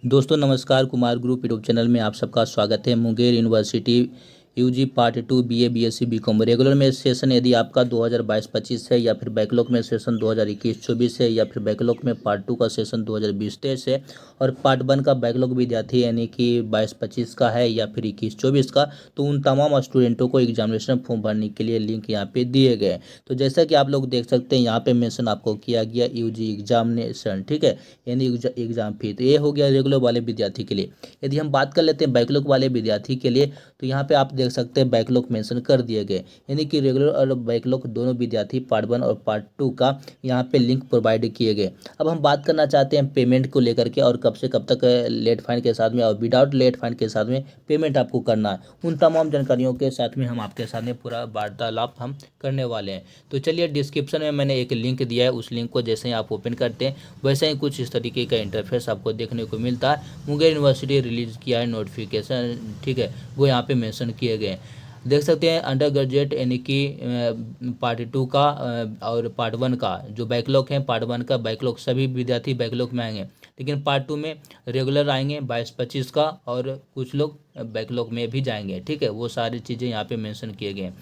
दोस्तों नमस्कार। Kumar group YouTube channel में आप सबका स्वागत है। Munger university UG part 2 BA BSc BCom regular में सेशन यदि आपका 2022-25 है, या फिर बैकलॉग में सेशन 2021-24 है, या फिर बैकलॉग में पार्ट 2 का सेशन 2020-23 है, और पार्ट 1 का बैकलॉग विद्यार्थी यानी कि 22-25 का है या फिर 21-24 का, तो उन तमाम स्टूडेंटों को एग्जामिनेशन फॉर्म भरने के लिए लिंक यहाँ पे दिए गए। तो जैसा कि आप लोग देख सकते हैं यहाँ पे मेंशन आपको किया गया यूजी एग्जामिनेशन, ठीक है, यानी एग्जाम फी। तो ये हो गया रेगुलर वाले विद्यार्थी के लिए। यदि हम बात कर लेते हैं बैकलॉग वाले विद्यार्थी के लिए, तो यहाँ पे आप देख सकते हैं बैकलॉग मेंशन कर दिए गए, यानी कि रेगुलर और बैकलॉग दोनों विद्यार्थी पार्ट 1 और पार्ट 2 का यहाँ पे लिंक प्रोवाइड किए गए। अब हम बात करना चाहते हैं पेमेंट को लेकर के, और कब से कब तक लेट फाइन के साथ में और विदाउट लेट फाइन के साथ में पेमेंट आपको करना है। उन तमाम जानकारियों के साथ में हम आपके साथ में पूरा वार्तालाप हम करने वाले हैं। तो चलिए, डिस्क्रिप्शन में मैंने एक लिंक दिया है, उस लिंक को जैसे ही आप ओपन करते हैं वैसे ही कुछ इस तरीके का इंटरफेस आपको देखने को मिलता है। मुंगेर यूनिवर्सिटी रिलीज किया है नोटिफिकेशन, ठीक है, वो यहाँ पे मेंशन किए गए हैं। देख सकते हैं अंडर ग्रेजुएट यानी कि पार्ट 2 का और पार्ट 1 का जो बैकलॉग है, पार्ट 1 का बैकलॉग सभी विद्यार्थी बैकलॉग में आएंगे, लेकिन पार्ट 2 में रेगुलर आएंगे 22-25 का, और कुछ लोग बैकलॉग में भी जाएंगे, ठीक है। वो सारी चीज़ें यहाँ पे मेंशन किए गए हैं।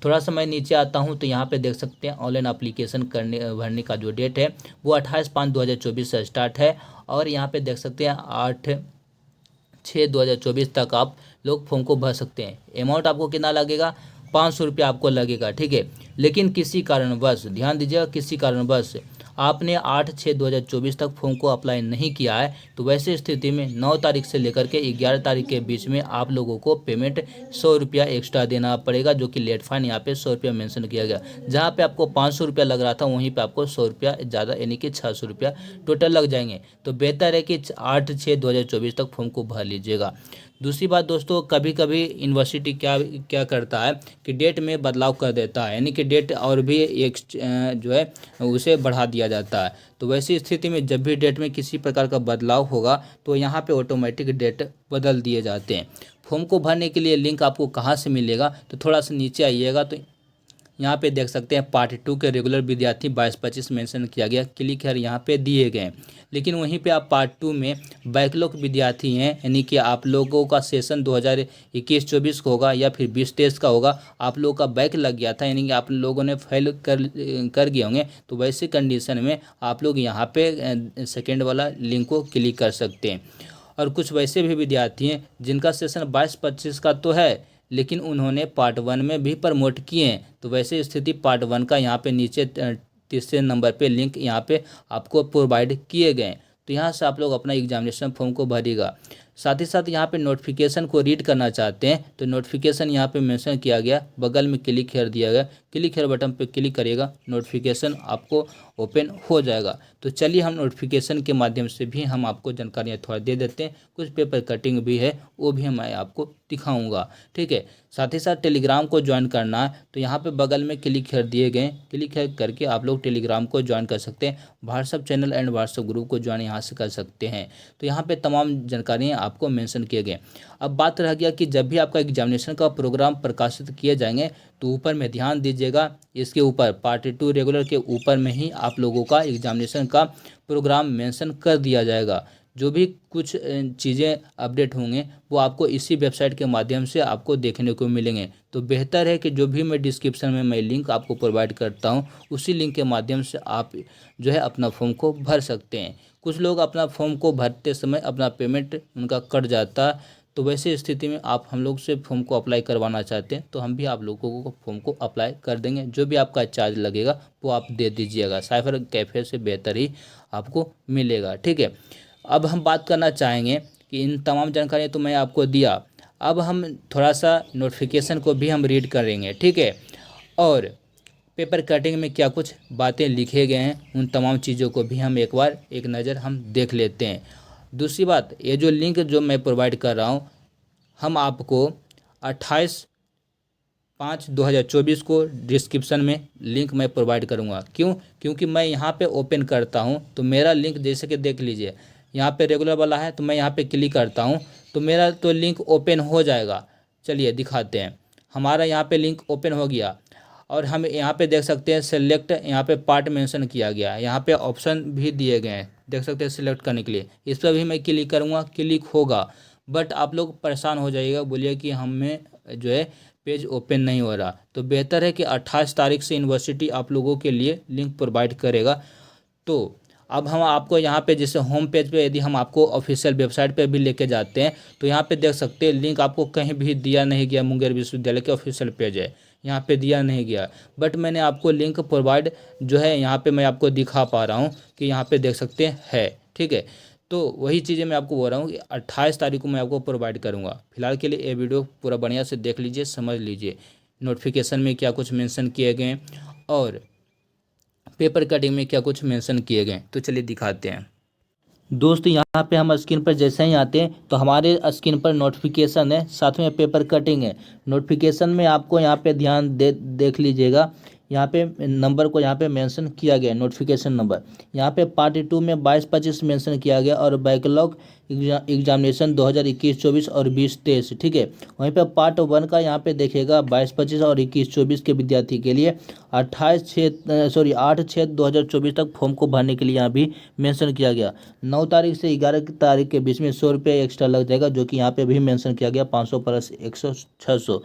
थोड़ा सा मैं नीचे आता हूँ तो यहाँ पे देख सकते हैं ऑनलाइन एप्लीकेशन करने भरने का जो डेट है वो 28/5/2024 से स्टार्ट है, और यहाँ पे देख सकते हैं 8/6/2024 तक आप लोग फॉर्म को भर सकते हैं। अमाउंट आपको कितना लगेगा? 500 रुपया आपको लगेगा, ठीक है। लेकिन किसी कारणवश, ध्यान दीजिएगा, किसी कारणवश आपने 8/6/2024 तक फॉर्म को अप्लाई नहीं किया है, तो वैसे स्थिति में 9 तारीख से लेकर के 11 तारीख के बीच में आप लोगों को पेमेंट 100 रुपया एक्स्ट्रा देना पड़ेगा, जो कि लेट फाइन यहाँ पे 100 रुपया मेंशन किया गया। जहाँ पे आपको 500 रुपया लग रहा था, वहीं पे आपको 100 रुपया ज़्यादा यानी कि 600 रुपया टोटल लग जाएंगे। तो बेहतर है कि 8/6/2024 तक फॉर्म को भर लीजिएगा। दूसरी बात दोस्तों, कभी कभी यूनिवर्सिटी क्या क्या करता है कि डेट में बदलाव कर देता है, यानी कि डेट और भी एक जो है उसे बढ़ा दिया जाता है। तो वैसी स्थिति में जब भी डेट में किसी प्रकार का बदलाव होगा तो यहाँ पे ऑटोमेटिक डेट बदल दिए जाते हैं। फॉर्म को भरने के लिए लिंक आपको कहाँ से मिलेगा? तो थोड़ा सा नीचे आइएगा तो यहाँ पे देख सकते हैं पार्ट 2 के रेगुलर विद्यार्थी 22-25 मेंशन किया गया, क्लिक है यहाँ पे दिए गए। लेकिन वहीं पे आप पार्ट 2 में बैकलॉग विद्यार्थी हैं, यानी कि आप लोगों का सेशन 2021-24 का होगा या फिर 20-23 का होगा, आप लोगों का बैक लग गया था, यानी कि आप लोगों ने फेल कर गए होंगे, तो वैसे कंडीशन में आप लोग यहाँ पे सेकेंड वाला लिंक को क्लिक कर सकते हैं। और कुछ वैसे भी विद्यार्थी हैं जिनका सेशन 22-25 का तो है, लेकिन उन्होंने पार्ट 1 में भी प्रमोट किए हैं, तो वैसे स्थिति पार्ट 1 का यहाँ पे नीचे तीसरे नंबर पे लिंक यहाँ पे आपको प्रोवाइड किए गए हैं। तो यहाँ से आप लोग अपना एग्जामिनेशन फॉर्म को भरिएगा। साथ ही साथ यहाँ पे नोटिफिकेशन को रीड करना चाहते हैं तो नोटिफिकेशन यहाँ पे मेंशन किया गया, बगल में क्लिक हेयर दिया गया, क्लिक हेयर बटन पे क्लिक करिएगा, नोटिफिकेशन आपको ओपन हो जाएगा। तो चलिए, हम नोटिफिकेशन के माध्यम से भी हम आपको जानकारियाँ थोड़ा दे देते हैं। कुछ पेपर कटिंग भी है, वो भी मैं आपको दिखाऊंगा, ठीक है। साथ ही साथ टेलीग्राम को ज्वाइन करना है तो यहाँ पे बगल में क्लिक हेयर दिए गए, क्लिक हेयर करके आप लोग टेलीग्राम को ज्वाइन कर सकते हैं। WhatsApp channel and WhatsApp group को ज्वाइन यहाँ से कर सकते हैं। तो यहाँ पे तमाम जानकारियाँ आपको मेंशन किए गए। अब बात रह गया कि जब भी आपका एग्जामिनेशन का प्रोग्राम प्रकाशित किए जाएंगे तो ऊपर में ध्यान दीजिएगा, इसके ऊपर पार्ट 2 रेगुलर के ऊपर में ही आप लोगों का एग्जामिनेशन का प्रोग्राम मेंशन कर दिया जाएगा। जो भी कुछ चीज़ें अपडेट होंगे वो आपको इसी वेबसाइट के माध्यम से आपको देखने को मिलेंगे। तो बेहतर है कि जो भी मैं डिस्क्रिप्शन में मैं लिंक आपको प्रोवाइड करता हूँ, उसी लिंक के माध्यम से आप जो है अपना फॉर्म को भर सकते हैं। कुछ लोग अपना फॉर्म को भरते समय अपना पेमेंट उनका कट जाता है, तो वैसे स्थिति में आप हम लोग से फॉर्म को अप्लाई करवाना चाहते हैं तो हम भी आप लोगों को फॉर्म को अप्लाई कर देंगे। जो भी आपका चार्ज लगेगा वो आप दे दीजिएगा, साइबर कैफ़े से बेहतर ही आपको मिलेगा, ठीक है। अब हम बात करना चाहेंगे कि इन तमाम जानकारियाँ तो मैं आपको दिया, अब हम थोड़ा सा नोटिफिकेशन को भी हम रीड करेंगे, ठीक है। और पेपर कटिंग में क्या कुछ बातें लिखे गए हैं उन तमाम चीज़ों को भी हम एक बार एक नज़र हम देख लेते हैं। दूसरी बात, ये जो लिंक जो मैं प्रोवाइड कर रहा हूँ, हम आपको 28/5/2024 को डिस्क्रिप्शन में लिंक मैं प्रोवाइड करूँगा। क्यों? क्योंकि मैं यहाँ पे ओपन करता हूँ तो मेरा लिंक, जैसे कि देख लीजिए यहाँ पे रेगुलर वाला है, तो मैं यहाँ पे क्लिक करता हूँ तो मेरा तो लिंक ओपन हो जाएगा। चलिए दिखाते हैं, हमारा यहाँ पे लिंक ओपन हो गया और हम यहाँ पे देख सकते हैं सेलेक्ट, यहाँ पे पार्ट मेंशन किया गया है, यहाँ पे ऑप्शन भी दिए गए हैं, देख सकते हैं सिलेक्ट करने के लिए। इस पर भी मैं क्लिक करूँगा, क्लिक होगा, बट आप लोग परेशान हो जाइएगा, बोलिए कि हमें जो है पेज ओपन नहीं हो रहा। तो बेहतर है कि 28 तारीख से यूनिवर्सिटी आप लोगों के लिए लिंक प्रोवाइड करेगा। तो अब हम आपको यहाँ पे जैसे होम पेज पे यदि हम आपको ऑफिशियल वेबसाइट पे भी लेके जाते हैं तो यहाँ पे देख सकते हैं लिंक आपको कहीं भी दिया नहीं गया। मुंगेर विश्वविद्यालय के ऑफिशियल पेज है, यहाँ पे दिया नहीं गया, बट मैंने आपको लिंक प्रोवाइड जो है यहाँ पे मैं आपको दिखा पा रहा हूँ कि यहाँ पे देख सकते हैं, ठीक है। तो वही चीज़ें मैं आपको बोल रहा हूँ कि 28 तारीख को मैं आपको प्रोवाइड करूँगा। फिलहाल के लिए ये वीडियो पूरा बढ़िया से देख लीजिए, समझ लीजिए नोटिफिकेशन में क्या कुछ मेंशन किए गए और पेपर कटिंग में क्या कुछ मेंशन किए गए। तो चलिए दिखाते हैं दोस्त। यहाँ पे हम स्क्रीन पर जैसे ही आते हैं तो हमारे स्क्रीन पर नोटिफिकेशन है, साथ में पेपर कटिंग है। नोटिफिकेशन में आपको यहाँ पे ध्यान देख लीजिएगा, यहाँ पे नंबर को यहाँ पे मेंशन किया गया है, नोटिफिकेशन नंबर। यहाँ पे पार्ट 2 में 22-25 मेंशन किया गया और बैकलॉग एग्जामिनेशन 2021-24 और 20-23, ठीक है। वहीं पे पार्ट 1 का यहाँ पे देखिएगा 22-25 और 21-24 के विद्यार्थी के लिए 8/6/2024 तक फॉर्म को भरने के लिए यहाँ भी मेंशन किया गया। 9 तारीख से 11 तारीख के बीच में 100 रुपये एक्स्ट्रा लग जाएगा, जो कि यहाँ पे भी मेंशन किया गया 500 प्लस 100 600।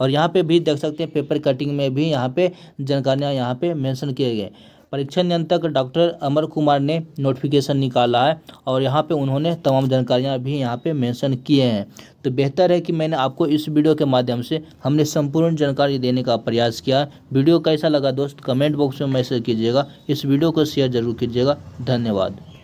और यहाँ पे भी देख सकते हैं पेपर कटिंग में भी यहाँ पे जानकारियाँ यहाँ पे मेंशन किए गए। परीक्षा नियंत्रक डॉक्टर अमर कुमार ने नोटिफिकेशन निकाला है और यहाँ पे उन्होंने तमाम जानकारियाँ भी यहाँ पे मेंशन किए हैं। तो बेहतर है कि मैंने आपको इस वीडियो के माध्यम से हमने संपूर्ण जानकारी देने का प्रयास किया। वीडियो कैसा लगा दोस्त कमेंट बॉक्स में मैसेज कीजिएगा, इस वीडियो को शेयर जरूर कीजिएगा। धन्यवाद।